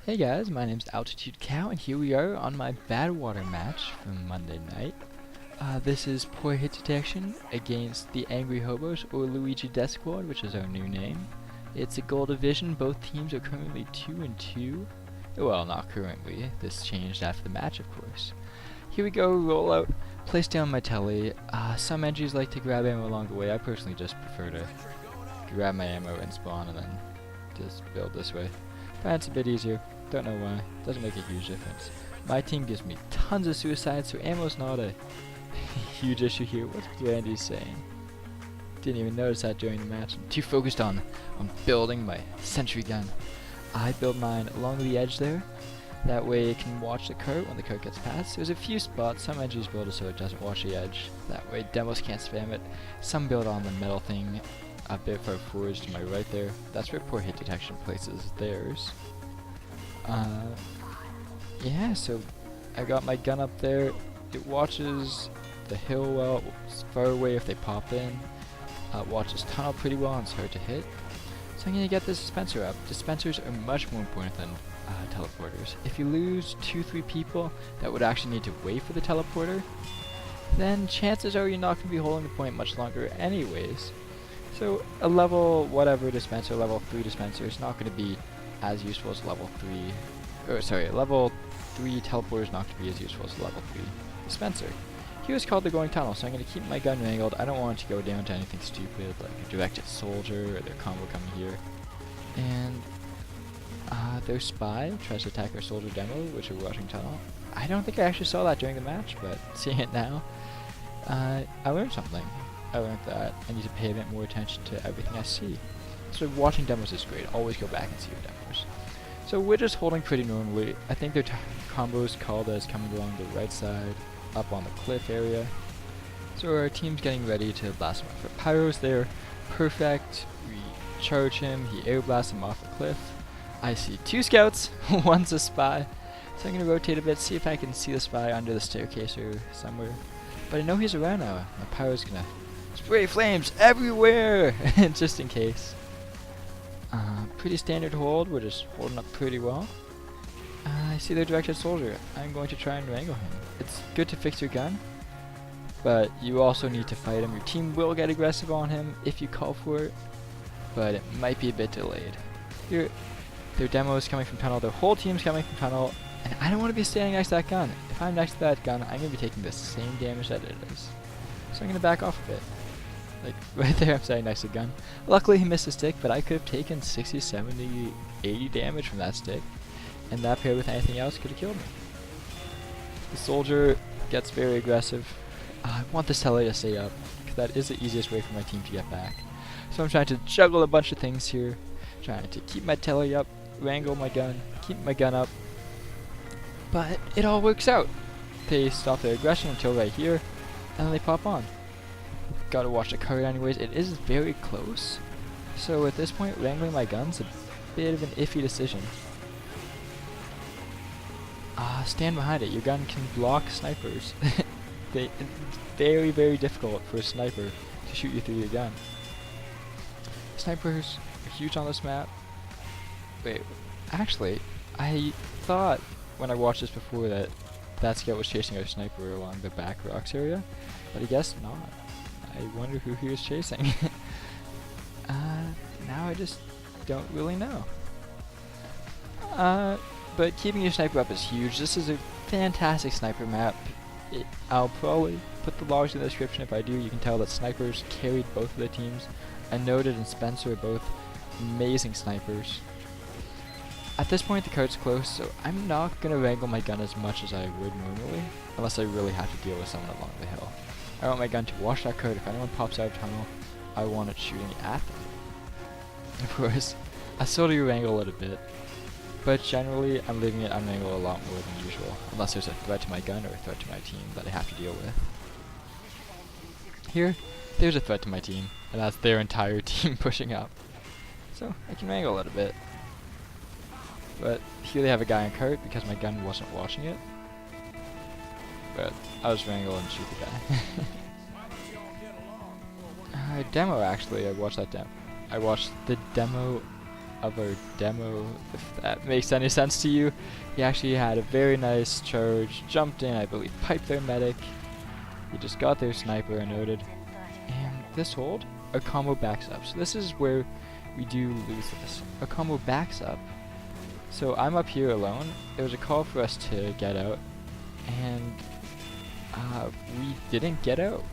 Hey guys, my name's Altitude Cow, and here we are on my Badwater match from Monday night. This is Poor Hit Detection against the Angry Hobos, or Luigi Death Squad, which is our new name. It's a gold division. Both teams are currently 2-2. Well, not currently. This changed after the match, of course. Here we go, roll out, place down my telly. Some entries like to grab ammo along the way. I personally just prefer to grab my ammo and spawn and then just build this way. But it's a bit easier. Don't know why. Doesn't make a huge difference. My team gives me tons of suicides, so ammo's not a huge issue here. What's Randy saying? Didn't even notice that during the match. I'm too focused on building my sentry gun. I build mine along the edge there. That way it can watch the cart when the cart gets past. There's a few spots. Some edges build it so it doesn't watch the edge. That way demos can't spam it. Some build on the metal thing a bit far forward to my right there. That's where Poor Hit Detection places theirs. Yeah, so I got my gun up there. It watches the hill well. It's far away if they pop in. Watches tunnel pretty well and it's hard to hit. So I'm gonna get this dispenser up. Dispensers are much more important than teleporters. If you lose 2-3 people that would actually need to wait for the teleporter, then chances are you're not gonna be holding the point much longer anyways. So a level whatever dispenser, level 3 dispenser is not gonna be as useful as level 3, level 3 teleporter is not going to be as useful as level 3 dispenser. Here is called the going tunnel, so I'm going to keep my gun angled. I don't want it to go down to anything stupid, like a directed soldier or their combo coming here. And their spy tries to attack our soldier demo, which are rushing tunnel. I don't think I actually saw that during the match, but seeing it now, I learned something. I learned that I need to pay a bit more attention to everything I see. So watching demos is great. Always go back and see your demos. So we're just holding pretty normally. I think their combos called as coming along the right side, up on the cliff area. So our team's getting ready to blast him off. For Pyro's there, perfect. We charge him, he air blasts him off the cliff. I see 2 scouts, one's a spy. So I'm gonna rotate a bit, see if I can see the spy under the staircase or somewhere. But I know he's around now. My Pyro's gonna spray flames everywhere, just in case. Pretty standard hold, we're just holding up pretty well. I see their directed soldier. I'm going to try and wrangle him. It's good to fix your gun, but you also need to fight him. Your team will get aggressive on him if you call for it, but it might be a bit delayed. Here, their demo is coming from tunnel, their whole team's coming from tunnel, and I don't want to be standing next to that gun. If I'm next to that gun, I'm going to be taking the same damage that it is. So I'm going to back off a bit. Like, right there, I'm standing next to the gun. Luckily, he missed the stick, but I could have taken 60, 70, 80 damage from that stick. And that paired with anything else could have killed me. The soldier gets very aggressive. I want this telly to stay up, because that is the easiest way for my team to get back. So I'm trying to juggle a bunch of things here. Trying to keep my telly up, wrangle my gun, keep my gun up. But it all works out. They stop their aggression until right here, and then they pop on. Gotta watch the card anyways. It is very close, so at this point wrangling my gun's a bit of an iffy decision. Stand behind it. Your gun can block snipers. It's very, very difficult for a sniper to shoot you through your gun. Snipers are huge on this map. Wait, actually, I thought when I watched this before that scout was chasing our sniper along the back rocks area, but I guess not. I wonder who he was chasing. Now I just don't really know. But keeping your sniper up is huge. This is a fantastic sniper map. I'll probably put the logs in the description if I do. You can tell that snipers carried both of the teams. And Noted and Spencer are both amazing snipers. At this point the cart's close, so I'm not going to wrangle my gun as much as I would normally, unless I really have to deal with someone along the hill. I want my gun to watch that cart. If anyone pops out of tunnel, I want it shooting at them. Of course, I still do wrangle a little bit, but generally I'm leaving it unwrangled a lot more than usual, unless there's a threat to my gun or a threat to my team that I have to deal with. Here, there's a threat to my team, and that's their entire team pushing up. So I can wrangle a little bit. But here they have a guy in cart because my gun wasn't watching it. But I'll just wrangle and shoot the guy. Demo actually, I watched that demo. I watched the demo of our demo, if that makes any sense to you. He actually had a very nice charge, jumped in, I believe, piped their medic. He just got their sniper and noted. And this hold, our combo backs up. So this is where we do lose this. Our combo backs up. So I'm up here alone. There was a call for us to get out, and we didn't get out.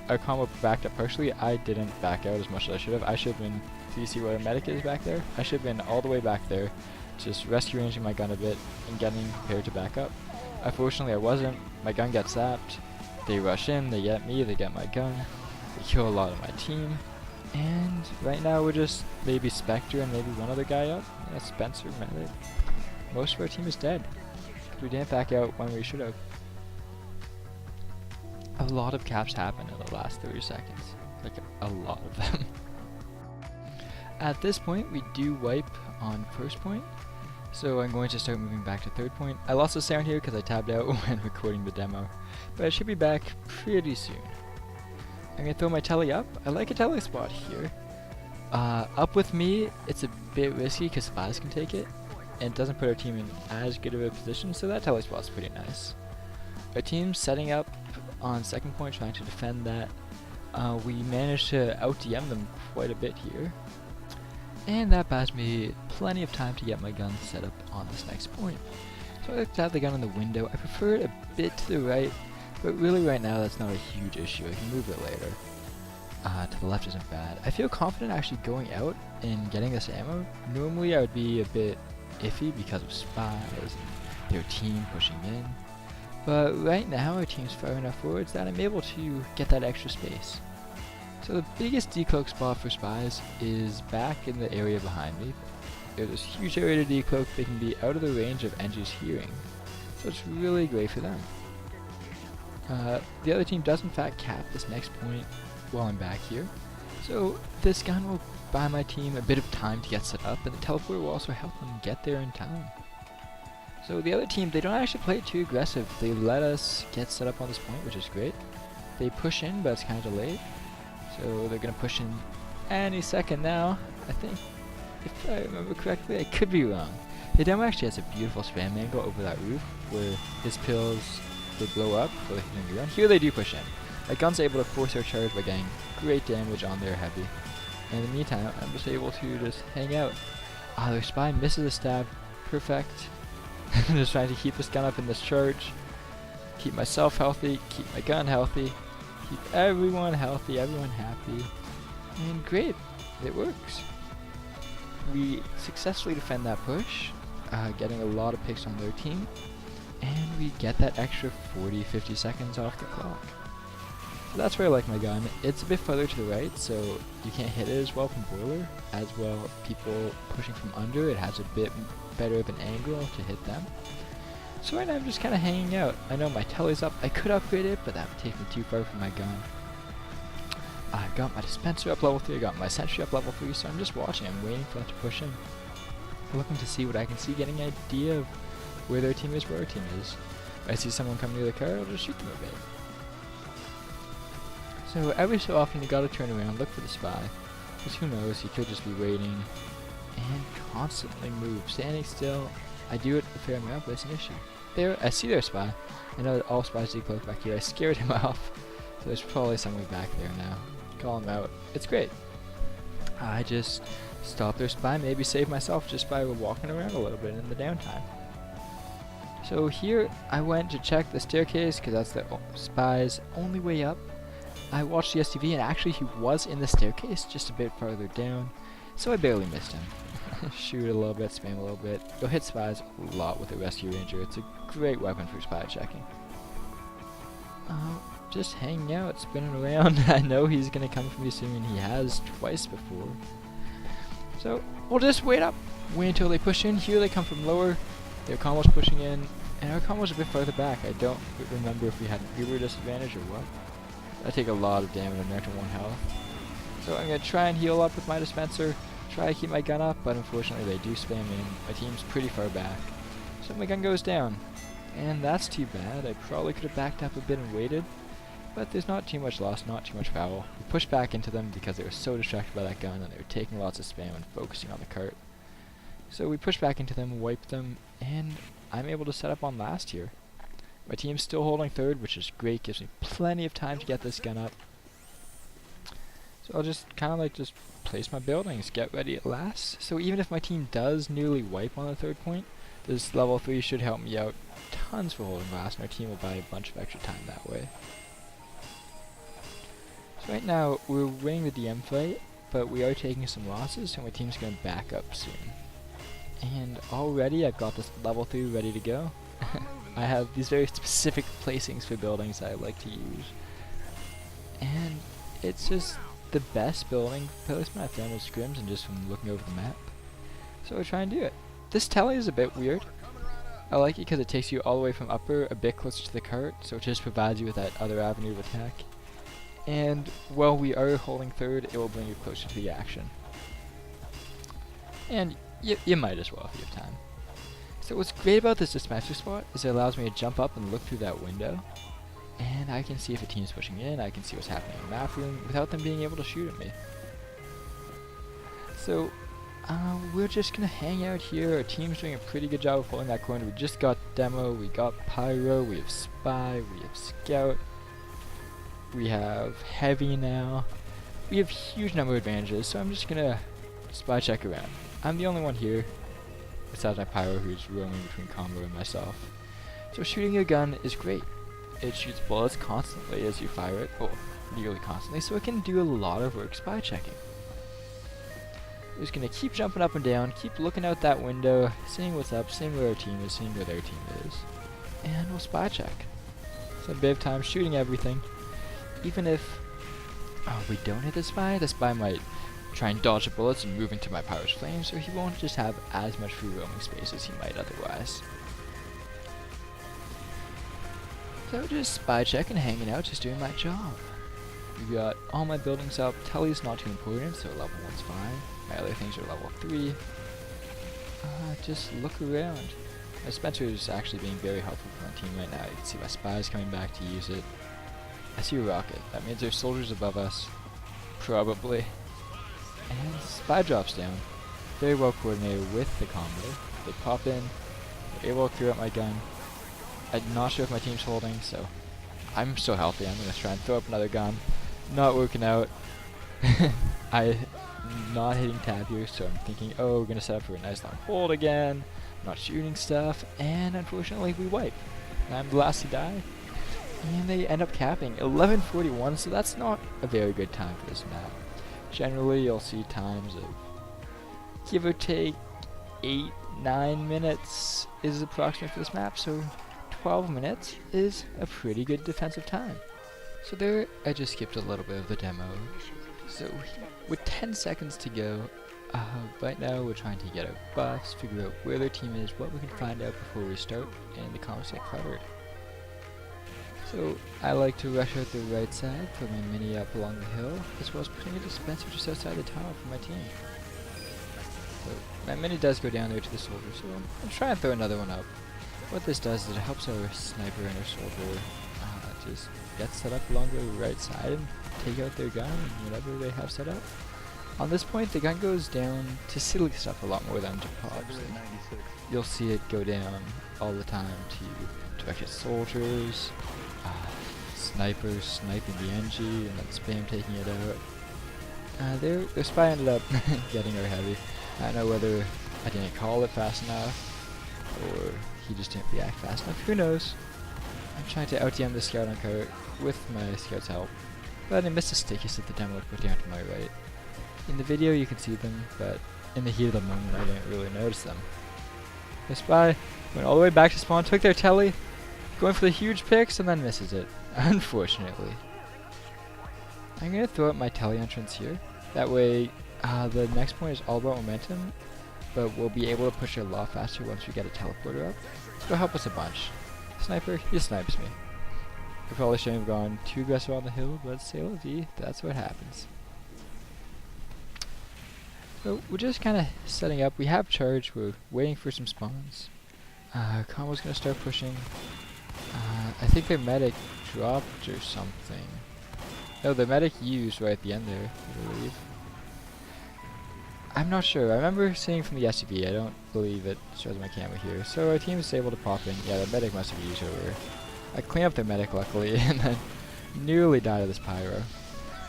Our combo backed up partially. I didn't back out as much as I should have. I should have been, do you see where our medic is back there? I should have been all the way back there, just rescue ranging my gun a bit and getting prepared to back up. Unfortunately I wasn't. My gun gets zapped. They rush in, they get me, they get my gun. They kill a lot of my team. And right now we're just maybe Spectre and maybe one other guy up. Yeah, Spencer, medic. Most of our team is dead. We didn't back out when we should have. A lot of caps happened in the last 30 seconds. Like, a lot of them. At this point, we do wipe on first point. So I'm going to start moving back to third point. I lost the sound here because I tabbed out when recording the demo. But I should be back pretty soon. I'm going to throw my tele up. I like a tele spot here. Up with me, it's a bit risky because spies can take it. And it doesn't put our team in as good of a position, so that tele spot's pretty nice. Our team's setting up on second point, trying to defend that. We managed to out-DM them quite a bit here. And that buys me plenty of time to get my gun set up on this next point. So I like to have the gun in the window. I prefer it a bit to the right, but really right now that's not a huge issue. I can move it later. To the left isn't bad. I feel confident actually going out and getting this ammo. Normally I would be a bit iffy because of spies and their team pushing in. But right now our team's far enough forwards that I'm able to get that extra space. So the biggest decloak spot for spies is back in the area behind me. There's this huge area to decloak. They can be out of the range of NG's hearing, so it's really great for them. The other team does in fact cap this next point while I'm back here, so this gun will buy my team a bit of time to get set up, and the teleport will also help them get there in time. So the other team, they don't actually play it too aggressive. They let us get set up on this point, which is great. They push in, but it's kind of delayed. So they're going to push in any second now, I think. If I remember correctly, I could be wrong. The demo actually has a beautiful spam angle over that roof, where his pills, they blow up before they hit the ground. Here they do push in. My gun's able to force their charge by getting great damage on their heavy. And in the meantime, I'm just able to just hang out. Their spy misses a stab. Perfect. I'm just trying to keep this gun up in this charge. Keep myself healthy, keep my gun healthy. Keep everyone healthy, everyone happy, and great, it works. We successfully defend that push, getting a lot of picks on their team, and we get that extra 40-50 seconds off the clock. So that's where I like my gun. It's a bit further to the right, so you can't hit it as well from boiler. As well, people pushing from under, it has a bit better of an angle to hit them. So right now I'm just kind of hanging out. I know my tele's up. I could upgrade it, but that would take me too far from my gun. I've got my dispenser up level 3, I got my sentry up level 3, so I'm just watching. I'm waiting for that to push in. I'm looking to see what I can see, getting an idea of where their team is, where our team is. If I see someone come near the car, I'll just shoot them a bit. So every so often you gotta turn around, look for the spy. Because who knows, he could just be waiting and constantly move. Standing still, I do it a fair amount, but it's an issue. There, I see their spy. I know that all spies decloak back here. I scared him off. So there's probably someone back there now. Call him out. It's great. I just stop their spy, maybe save myself just by walking around a little bit in the downtime. So here, I went to check the staircase, because that's the spy's only way up. I watched the STV, and actually he was in the staircase, just a bit farther down. So I barely missed him. Shoot a little bit, spam a little bit. You'll hit spies a lot with a rescue ranger. It's a great weapon for spy checking. Just hanging out, spinning around. I know he's gonna come for me soon. He has twice before. So we'll just wait up. Wait until they push in. Here they come from lower. Their combo's pushing in, and our combo's a bit further back. I don't remember if we had an uber disadvantage or what. I take a lot of damage on to 1 health. So I'm gonna try and heal up with my dispenser. Try to keep my gun up, but unfortunately they do spam in. My team's pretty far back. So my gun goes down. And that's too bad. I probably could have backed up a bit and waited. But there's not too much loss, not too much foul. We pushed back into them because they were so distracted by that gun and they were taking lots of spam and focusing on the cart. So we push back into them, wipe them, and I'm able to set up on last here. My team's still holding third, which is great, gives me plenty of time to get this gun up. So I'll just kind of like just place my buildings, get ready at last. So even if my team does nearly wipe on the third point, this level 3 should help me out tons for holding last, and our team will buy a bunch of extra time that way. So right now, we're winning the DM fight, but we are taking some losses, so my team's going to back up soon. And already I've got this level 3 ready to go. I have these very specific placings for buildings that I like to use. And it's just the best building placement I've found with scrims and just from looking over the map. So we'll try and do it. This tally is a bit weird. I like it because it takes you all the way from upper a bit closer to the cart, so it just provides you with that other avenue of attack. And while we are holding third, it will bring you closer to the action. And you might as well if you have time. So what's great about this dispenser spot is it allows me to jump up and look through that window, and I can see if a team's pushing in, I can see what's happening in the map room without them being able to shoot at me. So we're just gonna hang out here. Our team's doing a pretty good job of holding that corner. We just got Demo, we got Pyro, we have Spy, we have Scout, we have Heavy now. We have huge number of advantages, so I'm just gonna spy check around. I'm the only one here, besides my Pyro, who's roaming between combo and myself. So shooting your gun is great. It shoots bullets constantly as you fire it, or nearly constantly, so it can do a lot of work spy checking. We're just gonna keep jumping up and down, keep looking out that window, seeing what's up, seeing where our team is, seeing where their team is, and we'll spy check. So a bit of time shooting everything. Even if we don't hit the spy might try and dodge the bullets and move into my Pyro's flame, so he won't just have as much free roaming space as he might otherwise. So just spy checking, hanging out, just doing my job. We got all my buildings up. Telly's not too important, so level 1's fine. My other things are level 3. Just look around. My Spencer is actually being very helpful for my team right now. You can see my spies coming back to use it. I see a rocket. That means there's soldiers above us. Probably. And spy drops down. Very well coordinated with the combo. They pop in. They're able to clear out my gun. I'm not sure if my team's holding, so I'm so healthy. I'm going to try and throw up another gun. Not working out. I'm not hitting tab here, so I'm thinking, oh, we're going to set up for a nice long hold again. I'm not shooting stuff, and unfortunately we wipe. I'm the last to die. And they end up capping 11:41, so that's not a very good time for this map. Generally, you'll see times of give or take 8-9 minutes is approximate for this map, so 12 minutes is a pretty good defensive time. So there, I just skipped a little bit of the demo. So with 10 seconds to go, right now we're trying to get our buffs, figure out where their team is, what we can find out before we start, and the comms get covered. So I like to rush out the right side, put my mini up along the hill, as well as putting a dispenser just outside the tower for my team. So my mini does go down there to the soldier, so I'll try and throw another one up. What this does is it helps our sniper and our soldier just get set up along the right side and take out their gun and whatever they have set up. On this point, the gun goes down to silly stuff a lot more than to pops. You'll see it go down all the time to directed soldiers, snipers sniping the NG and then spam taking it out. Their spy ended up getting her heavy. I don't know whether I didn't call it fast enough or he just didn't react fast enough. Who knows? I'm trying to out-DM the scout on cart with my scout's help, but I missed the stickies that the demo put down to my right. In the video you can see them, but in the heat of the moment I didn't really notice them. The spy went all the way back to spawn, took their telly, going for the huge picks, and then misses it, unfortunately. I'm going to throw up my telly entrance here. That way the next point is all about momentum, but we'll be able to push it a lot faster once we get a teleporter up. It'll help us a bunch. Sniper, he snipes me. I probably shouldn't have gone too aggressive on the hill, but c'est la vie, that's what happens. So we're just kind of setting up. We have charge, we're waiting for some spawns. Combo's going to start pushing. I think their medic dropped or something. No, the medic used right at the end there, I believe. I'm not sure. I remember seeing from the SUV. I don't believe it shows my camera here. So our team is able to pop in. Yeah, the medic must have used over. I cleaned up their medic luckily, and then nearly died of this pyro.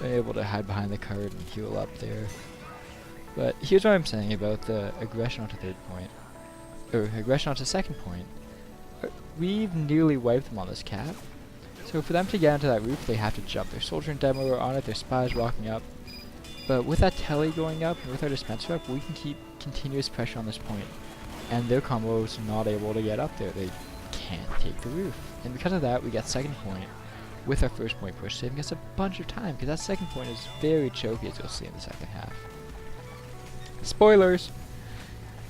Been able to hide behind the cart and heal up there. But here's what I'm saying about the aggression onto third point, or aggression onto second point. We've nearly wiped them on this cap. So for them to get onto that roof, they have to jump. Their soldier and demo are on it. Their spies walking up. But with that telly going up and with our dispenser up, we can keep continuous pressure on this point. And their combo is not able to get up there. They can't take the roof. And because of that, we get second point with our first point push, saving us a bunch of time, because that second point is very choky, as you'll see in the second half. Spoilers!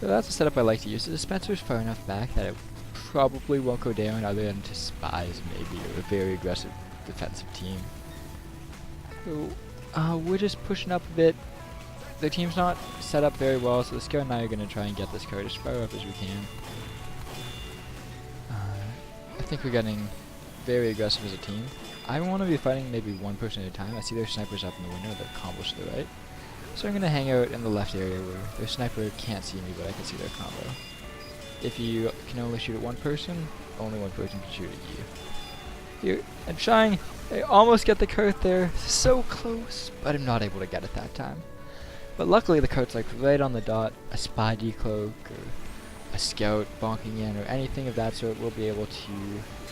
So that's a setup I like to use. The dispenser is far enough back that it probably won't go down other than to spies, maybe, or a very aggressive defensive team. So, we're just pushing up a bit. The team's not set up very well, so the Scout and I are going to try and get this card as far up as we can. I think we're getting very aggressive as a team. I want to be fighting maybe one person at a time. I see their snipers up in the window, they're combos to the right. So I'm going to hang out in the left area where their sniper can't see me, but I can see their combo. If you can only shoot at one person, only one person can shoot at you. Here, I'm trying. I almost get the cart there. So close, but I'm not able to get it that time. But luckily the cart's like right on the dot. A spy decloak or a scout bonking in or anything of that sort will be able to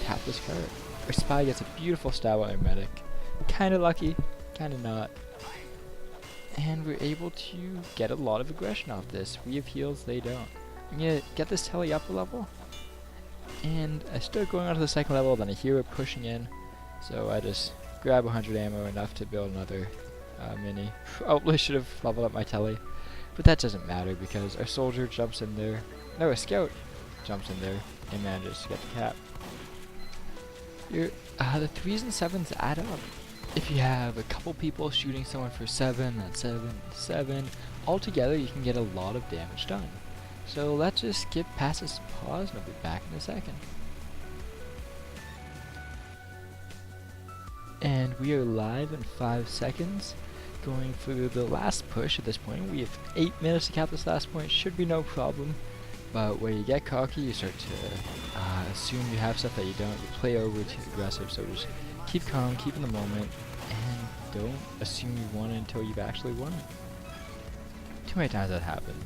tap this cart. Our spy gets a beautiful stab on our medic. Kinda lucky, kinda not. And we're able to get a lot of aggression off this. We have heals, they don't. I'm gonna get this telly up a level. And I start going on to the second level, then I hear it pushing in. So I just grab 100 ammo, enough to build another mini. Probably should have leveled up my telly. But that doesn't matter because our soldier jumps in there. No, a scout jumps in there and manages to get the cap. The 3s and 7s add up. If you have a couple people shooting someone for 7, then 7, 7, altogether you can get a lot of damage done. So let's just skip past this pause and I'll be back in a second. And we are live in 5 seconds, going through the last push at this point. We have 8 minutes to cap this last point, should be no problem. But where you get cocky, you start to assume you have stuff that you don't. You play over too aggressive, so just keep calm, keep in the moment, and don't assume you won it until you've actually won it. Too many times that happened,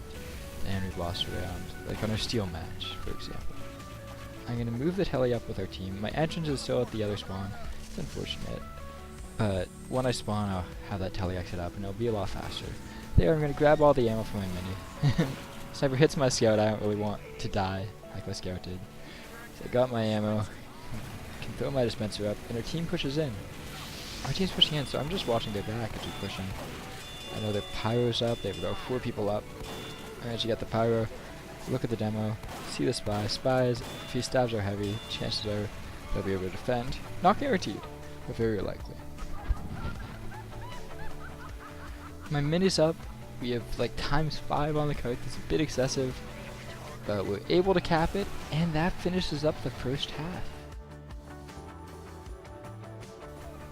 and we've lost around, like on our steel match, for example. I'm going to move the telly up with our team. My entrance is still at the other spawn. It's unfortunate, but when I spawn, I'll have that telly exit up, and it'll be a lot faster. There, I'm going to grab all the ammo from my mini. Sniper hits my scout, I don't really want to die like my scout did. So I got my ammo, can throw my dispenser up, and our team pushes in. Our team's pushing in, so I'm just watching their back as we push in. I know their pyro's up, they've got 4 people up. I managed to get the pyro, look at the demo, see the spy. Spies, if he stabs are heavy, chances are they'll be able to defend. Not guaranteed, but very likely. My mini's up. We have like ×5 on the cart. That's a bit excessive, but we're able to cap it, and that finishes up the first half.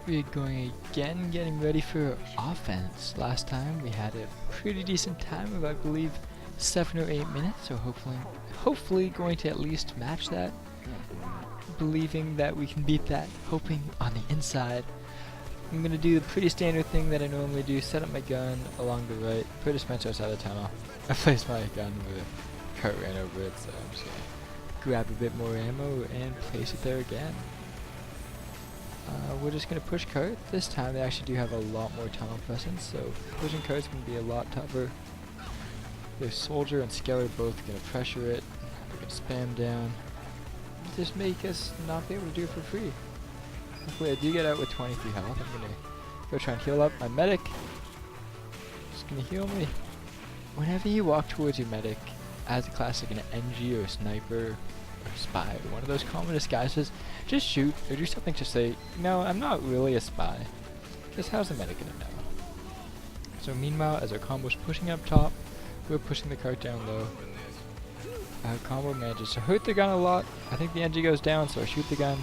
We're going again, getting ready for offense. Last time we had a pretty decent time of, I believe, 7 or 8 minutes, so hopefully going to at least match that. Believing that we can beat that, hoping on the inside. I'm going to do the pretty standard thing that I normally do, set up my gun along the right, put a dispenser outside the tunnel. I placed my gun with a cart ran over it, so I'm just going to grab a bit more ammo and place it there again. We're just going to push cart. This time they actually do have a lot more tunnel presence, so pushing cart's going to be a lot tougher. Their soldier and scout are both going to pressure it. They're going to spam down. Just make us not be able to do it for free. Hopefully I do get out with 23 health. I'm going to go try and heal up my medic. Just going to heal me. Whenever you walk towards your medic, as a classic an NG or a sniper or spy, or one of those common disguises, just shoot or do something to say, no, I'm not really a spy. Because how's the medic going to know? So meanwhile, as our combo's pushing up top, we're pushing the cart down low. Our combo manages to hurt the gun a lot. I think the NG goes down, so I shoot the gun.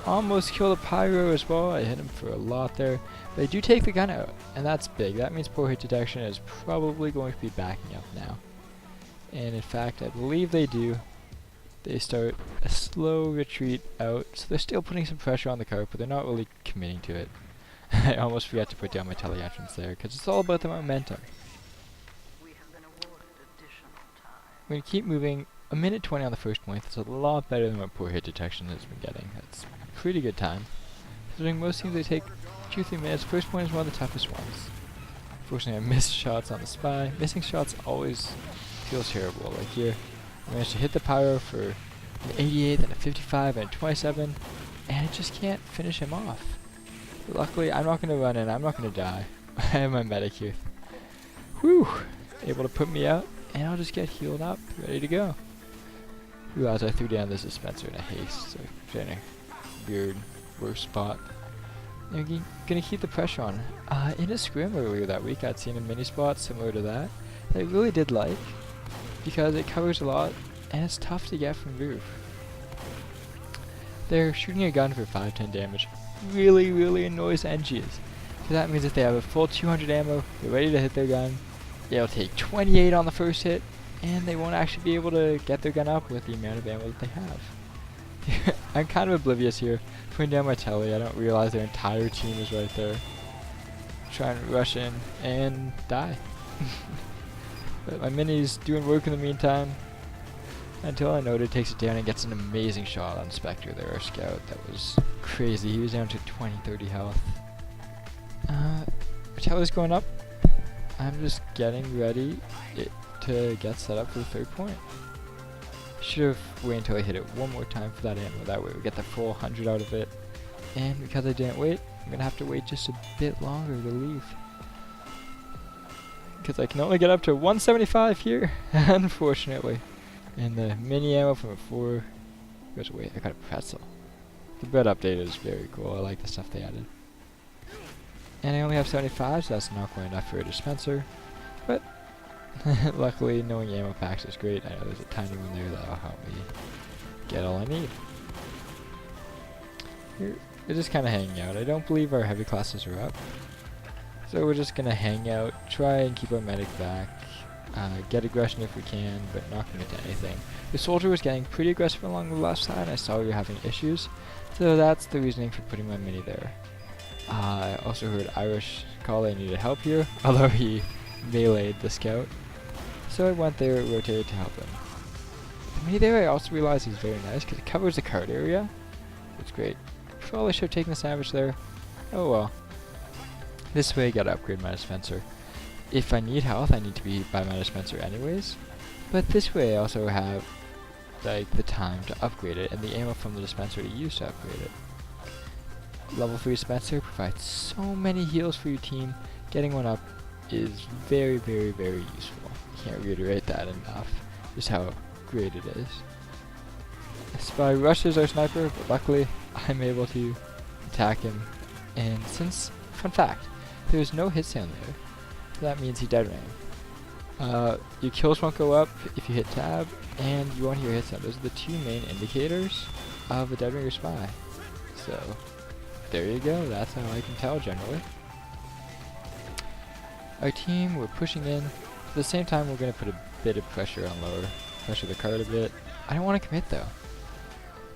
almost kill the pyro as well. I hit him for a lot there. But I do take the gun out, and that's big. That means poor hit detection is probably going to be backing up now. And in fact, I believe they do. They start a slow retreat out, so they're still putting some pressure on the cart, but they're not really committing to it. I almost forgot to put down my tele-entrance there, because it's all about the momentum. I'm going to keep moving. A minute 20 on the first point. That's a lot better than what poor hit detection has been getting. That's a pretty good time. Considering most teams they take 2-3 minutes, first point is one of the toughest ones. Unfortunately, I missed shots on the spy. Missing shots always feels terrible. Like here, I managed to hit the pyro for an 88, then a 55, and a 27, and I just can't finish him off. But luckily, I'm not going to run in. I'm not going to die. I have my medic here. Whew! Able to put me out, and I'll just get healed up, ready to go. Realize I threw down this dispenser in a haste, so I'm in a weird, worse spot. I'm gonna keep the pressure on. In a scrim earlier that week, I'd seen a mini spot similar to that I really did like, because it covers a lot, and it's tough to get from roof. They're shooting a gun for 5-10 damage. Really annoys NGs. So that means if they have a full 200 ammo, they're ready to hit their gun, they'll take 28 on the first hit, and they won't actually be able to get their gun up with the amount of ammo that they have. I'm kind of oblivious here, putting down my telly. I don't realize their entire team is right there. Trying to rush in and die. But my mini's doing work in the meantime, until I noted takes it down and gets an amazing shot on Spectre there, our scout. That was crazy. He was down to 20-30 health. My telly's going up. I'm just getting ready to get set up for the third point. Should have waited until I hit it one more time for that ammo. That way we get the full 100 out of it. And because I didn't wait, I'm gonna have to wait just a bit longer to leave. Because I can only get up to 175 here, unfortunately. And the mini ammo from a 4 goes away. I got a pretzel. The bread update is very cool. I like the stuff they added. And I only have 75, so that's not quite enough for a dispenser. But luckily, knowing ammo packs is great. I know there's a tiny one there that'll help me get all I need. We're just kind of hanging out. I don't believe our heavy classes are up. So we're just going to hang out, try and keep our medic back, get aggression if we can, but not commit to anything. The soldier was getting pretty aggressive along the left side. I saw we were having issues. So that's the reasoning for putting my mini there. I also heard Irish call they needed help here, although he meleeed the scout. So I went there, rotated to help him. The mini there I also realized is very nice because it covers the cart area. It's great. Probably should have taken the sandwich there. Oh well. This way I gotta upgrade my dispenser. If I need health, I need to be by my dispenser anyways. But this way I also have like the time to upgrade it and the ammo from the dispenser to use to upgrade it. Level 3 dispenser provides so many heals for your team. Getting one up is very useful. I can't reiterate that enough, just how great it is. The spy rushes our sniper, but luckily I'm able to attack him. And since, fun fact, there's no hit sound there, so that means he dead ran. Your kills won't go up if you hit tab, and you won't hear hit sound. Those are the two main indicators of a dead ringer spy. So there you go, that's how I can tell generally. Our team, we're pushing in. At the same time, we're going to put a bit of pressure on lower. Pressure the cart a bit. I don't want to commit though.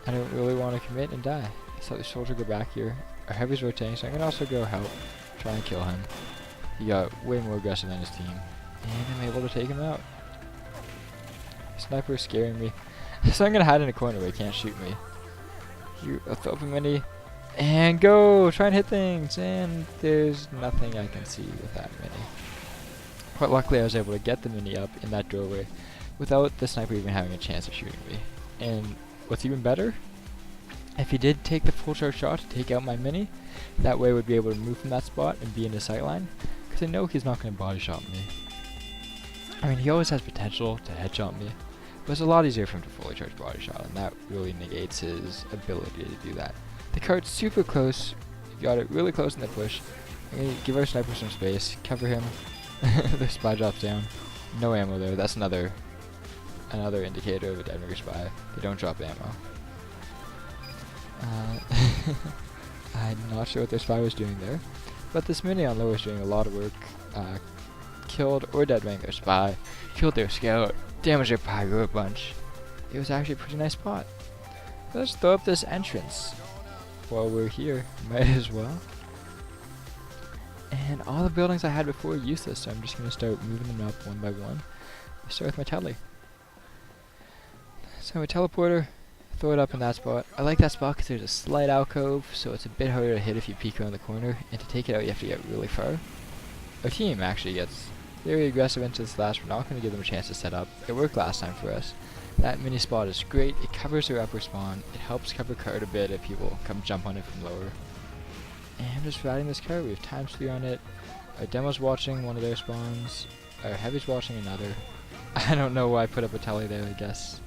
I don't really want to commit and die. So the soldier go back here. Our heavy's rotating, so I'm going to also go help. Try and kill him. He got way more aggressive than his team. And I'm able to take him out. Sniper is scaring me. So I'm going to hide in a corner where he can't shoot me. Here, I'll throw up a mini. And go! Try and hit things! And there's nothing I can see with that mini. Quite luckily I was able to get the mini up in that doorway without the sniper even having a chance of shooting me. And what's even better, if he did take the full charge shot to take out my mini, that way I would be able to move from that spot and be in his sight line, because I know he's not going to body shot me. I mean, he always has potential to headshot me, but it's a lot easier for him to fully charge body shot, and that really negates his ability to do that. The cart's super close. Got it really close in the push. I'm going to give our sniper some space, cover him. The spy drops down. No ammo there. That's another indicator of a dead ringer spy. They don't drop ammo. I'm not sure what their spy was doing there, but this mini on low was doing a lot of work. Killed or dead their spy, killed their scout, damaged their pyro a bunch. It was actually a pretty nice spot. Let's throw up this entrance while we're here. Might as well. And all the buildings I had before are useless, so I'm just going to start moving them up one by one. I'll start with my tele. So my teleporter, throw it up in that spot. I like that spot because there's a slight alcove, so it's a bit harder to hit if you peek around the corner, and to take it out you have to get really far. Our team actually gets very aggressive into this last. We're not going to give them a chance to set up. It worked last time for us. That mini spot is great. It covers their upper spawn. It helps cover card a bit if people come jump on it from lower. And I'm just riding this card. We have ×3 on it. Our demo's watching one of their spawns. Our heavy's watching another. I don't know why I put up a tele there, I guess.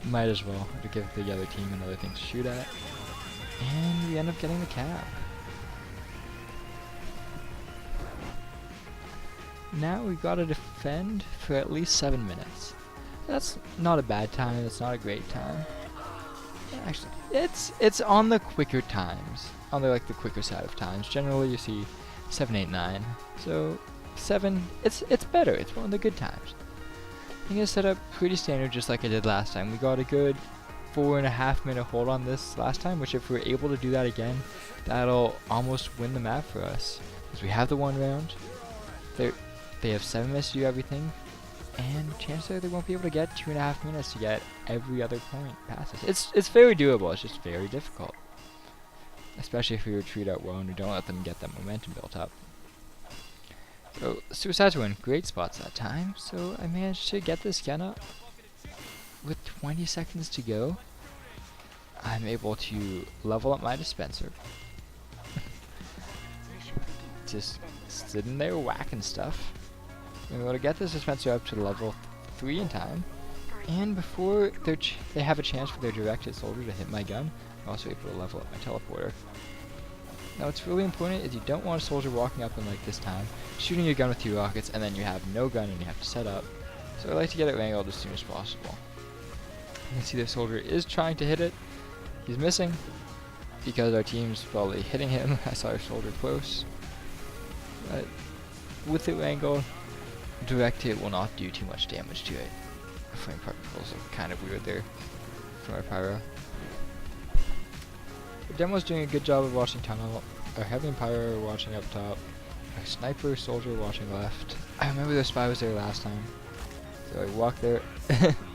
Might as well to give the other team another thing to shoot at. And we end up getting the cap. Now we've got to defend for at least 7 minutes. That's not a bad time, it's not a great time. Actually, it's on the quicker times. On the quicker side of times. Generally you see 7, 8, 9. So 7, it's better, it's one of the good times. I'm gonna set up pretty standard just like I did last time. We got a good 4.5 minute hold on this last time, which if we're able to do that again, that'll almost win the map for us. Because we have the 1 round. They have 7 minutes to do everything, and chances are they won't be able to get 2.5 minutes to get every other point past us. It's very doable, it's just very difficult. Especially if we retreat out well and we don't let them get that momentum built up. So, Suicides were in great spots that time, so I managed to get this gun up. With 20 seconds to go, I'm able to level up my dispenser. Just sitting there whacking stuff. I'm able to get this dispenser up to level 3 in time, and before they have a chance for their directed soldier to hit my gun, I'm also able to level up my teleporter. Now what's really important is you don't want a soldier walking up in like this time, shooting your gun with 2 rockets, and then you have no gun and you have to set up. So I like to get it wrangled as soon as possible. You can see the soldier is trying to hit it. He's missing, because our team's probably hitting him. I saw our soldier close. But with it wrangled, direct hit will not do too much damage to it. Flame particles are kind of weird there from our pyro. The demo's doing a good job of watching tunnel. Our heavy and pyro are watching up top. Our sniper soldier watching left. I remember the spy was there last time. So I walk there.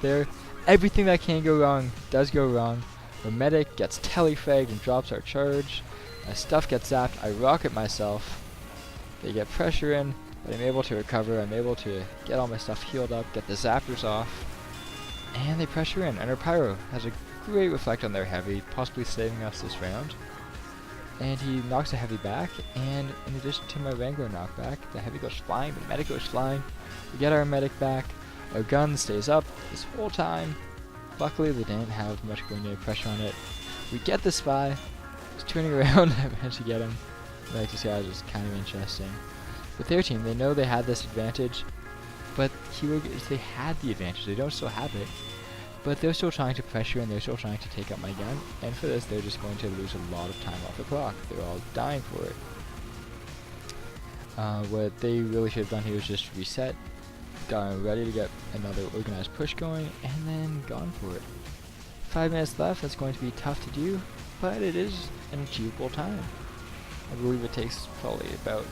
There. Everything that can go wrong does go wrong. Our medic gets telefragged and drops our charge. My stuff gets zapped. I rocket myself. They get pressure in, but I'm able to recover. I'm able to get all my stuff healed up, get the zappers off, and they pressure in. And our pyro has a great reflect on their heavy, possibly saving us this round. And he knocks the heavy back, and in addition to my Wrangler knockback, the heavy goes flying, the medic goes flying. We get our medic back. Our gun stays up this whole time. Luckily, they didn't have much grenade pressure on it. We get the spy. He's turning around. I managed to get him. Like this guy was kind of interesting. With their team, they know they had this advantage, but they had the advantage. They don't still have it, but they're still trying to pressure and they're still trying to take out my gun. And for this, they're just going to lose a lot of time off the clock. They're all dying for it. What they really should have done here is just reset, got ready to get another organized push going, and then gone for it. 5 minutes left. That's going to be tough to do, but it is an achievable time. I believe it takes probably about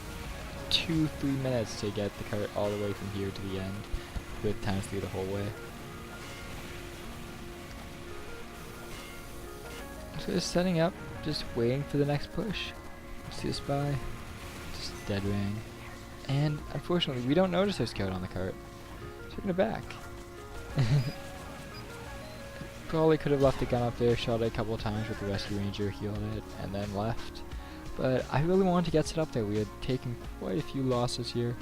2-3 minutes to get the cart all the way from here to the end, with ×3 the whole way. So just setting up, just waiting for the next push. See the spy, just dead ring. And unfortunately, we don't notice our scout on the cart. Taking it back. Probably could have left the gun up there, shot it a couple of times with the rescue ranger, healed it, and then left. But I really wanted to get set up there. We had taken quite a few losses here,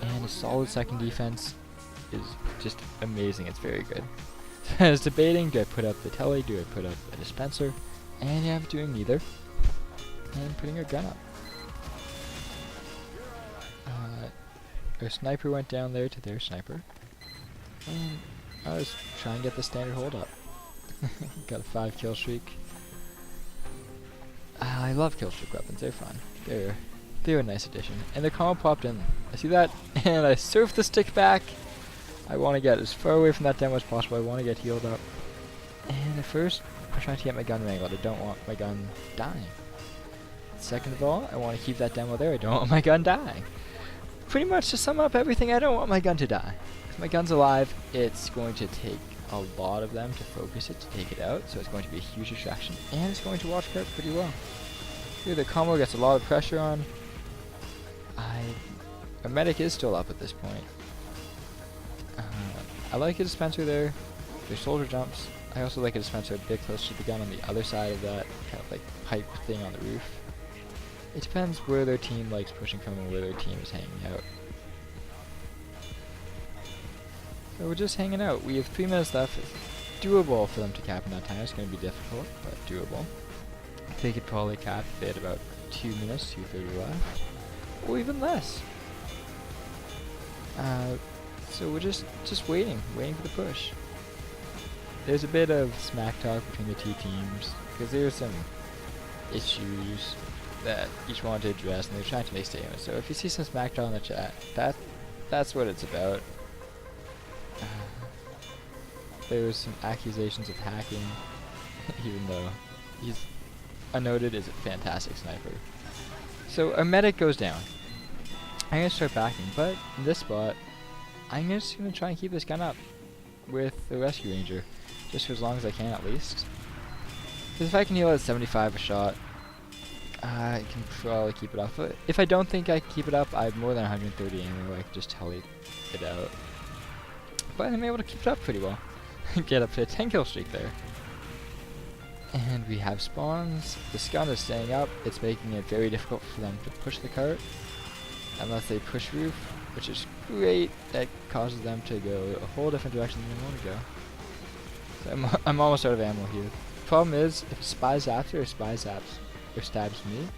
and a solid second defense is just amazing. It's very good. I was debating, do I put up the tele, do I put up a dispenser? And yeah, I'm doing neither. And putting a gun up. Our sniper went down there to their sniper. And I was trying to get the standard hold up. Got a 5 kill streak. I love killstreak weapons. They're fun. They're a nice addition. And the combo popped in. I see that, and I surf the stick back. I want to get as far away from that demo as possible. I want to get healed up. And at first, I'm trying to get my gun wrangled. I don't want my gun dying. Second of all, I want to keep that demo there. I don't want my gun dying. Pretty much to sum up everything, I don't want my gun to die. If my gun's alive, it's going to take a lot of them to focus it, to take it out, so it's going to be a huge distraction, and it's going to watch cart pretty well. Here the combo gets a lot of pressure on. Our medic is still up at this point. I like a dispenser there. There's shoulder jumps. I also like a dispenser a bit closer to the gun on the other side of that kind of like pipe thing on the roof. It depends where their team likes pushing from and where their team is hanging out. So we're just hanging out. We have 3 minutes left. It's doable for them to cap in that time. It's going to be difficult, but doable. They could probably cap if they had about 2 minutes, 2:30 left, or even less. So we're just waiting for the push. There's a bit of smack talk between the two teams because there's some issues that each wanted to address, and they're trying to make statements. So if you see some smack talk in the chat, that's what it's about. There was some accusations of hacking, even though he's unnoted as a fantastic sniper. So our medic goes down. I'm gonna start backing, but in this spot, I'm just gonna try and keep this gun up with the rescue ranger, just for as long as I can at least. Because if I can heal at 75 a shot, I can probably keep it up. But if I don't think I can keep it up, I have more than 130 ammo. I can just tele it out. But I'm able to keep it up pretty well. Get up to a 10 kill streak there. And we have spawns. The scum is staying up. It's making it very difficult for them to push the cart. Unless they push roof, which is great. That causes them to go a whole different direction than they want to go. So I'm almost out of ammo here. Problem is, if a spy zaps or stabs me,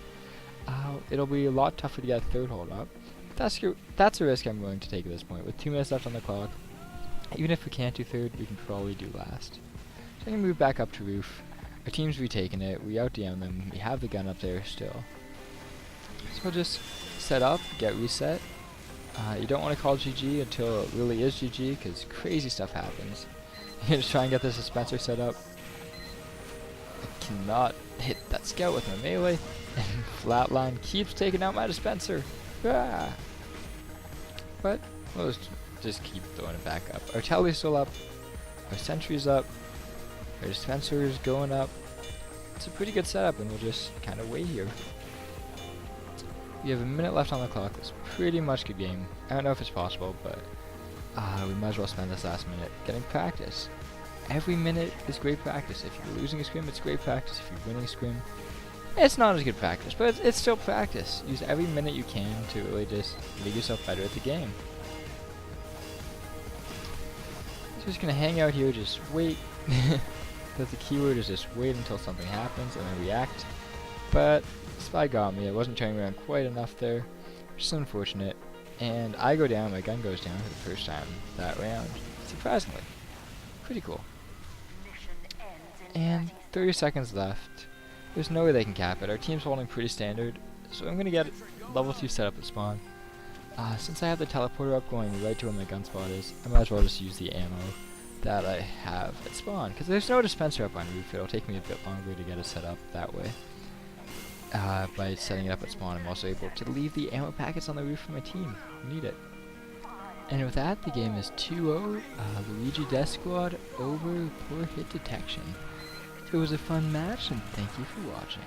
it'll be a lot tougher to get a third hold up. That's a risk I'm willing to take at this point. With 2 minutes left on the clock, even if we can't do third, we can probably do last. So I can move back up to roof. Our team's retaken it. We out-DM them. We have the gun up there still. So we'll just set up, get reset. You don't want to call GG until it really is GG, because crazy stuff happens. You're just try and get this dispenser set up. I cannot hit that scout with my melee, and Flatline keeps taking out my dispenser. Ah. But we'll just keep throwing it back up. Our tally's still up, our sentry's up, our dispenser is going up. It's a pretty good setup, and we'll just kind of wait here. We have a minute left on the clock. It's pretty much good game. I don't know if it's possible, but we might as well spend this last minute getting practice. Every minute is great practice. If you're losing a scrim, it's great practice. If you're winning a scrim, it's not as good practice, but it's still practice. Use every minute you can to really just make yourself better at the game. So just gonna hang out here, just wait. Because the keyword is just wait until something happens and then react. But Spy got me. I wasn't turning around quite enough there, which is unfortunate. And I go down, my gun goes down for the first time that round. Surprisingly. Pretty cool. And 30 seconds left. There's no way they can cap it. Our team's holding pretty standard, so I'm going to get level 2 set up at spawn. Since I have the teleporter up going right to where my gun spot is, I might as well just use the ammo that I have at spawn. Because there's no dispenser up on roof, it'll take me a bit longer to get it set up that way. By setting it up at spawn, I'm also able to leave the ammo packets on the roof for my team who need it. And with that, the game is 2-0, Luigi Death Squad over poor hit detection. It was a fun match, and thank you for watching.